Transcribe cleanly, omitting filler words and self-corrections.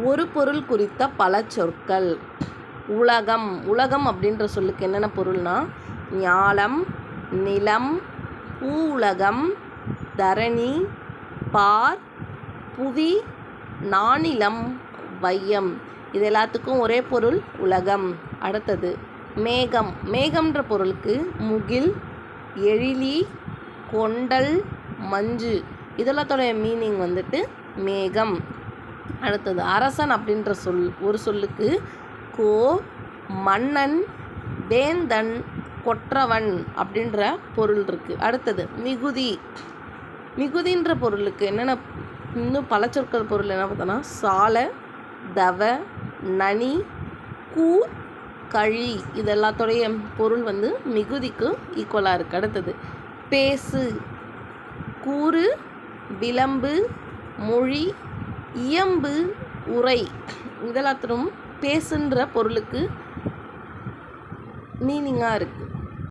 ஒரு பொருள் குறித்த பல சொற்கள். உலகம். உலகம் அப்படின்ற சொல்லுக்கு என்னென்ன பொருள்னா ஞாலம், நிலம், பூ உலகம், தரணி, பார், புவி, நானிலம், வையம். இது எல்லாத்துக்கும் ஒரே பொருள் உலகம். அடுத்தது மேகம். மேகம்ன்ற பொருளுக்கு முகில், எழிலி, கொண்டல், மஞ்சு. இதெல்லாத்தோடைய மீனிங் வந்துட்டு மேகம். அடுத்தது அரசன் அப்படின்ற ஒரு சொல்லுக்கு கோ, மன்னன், வேந்தன், கொற்றவன் அப்படின்ற பொருள் இருக்குது. அடுத்தது மிகுதி. மிகுதின்ற பொருளுக்கு என்னென்ன இன்னும் பல சொற்கள் பொருள் என்ன பார்த்தோன்னா சால, தவ, நனி, கூர், கழி. இது எல்லாத்தோடைய பொருள் வந்து மிகுதிக்கு ஈக்குவலாக இருக்குது. அடுத்தது பேசு. கூறு, விளம்பு, மொழி, இயம்பு, உரை. இதெல்லாத்திலும் பேசுன்ற பொருளுக்கு மீனிங்காக இருக்குது.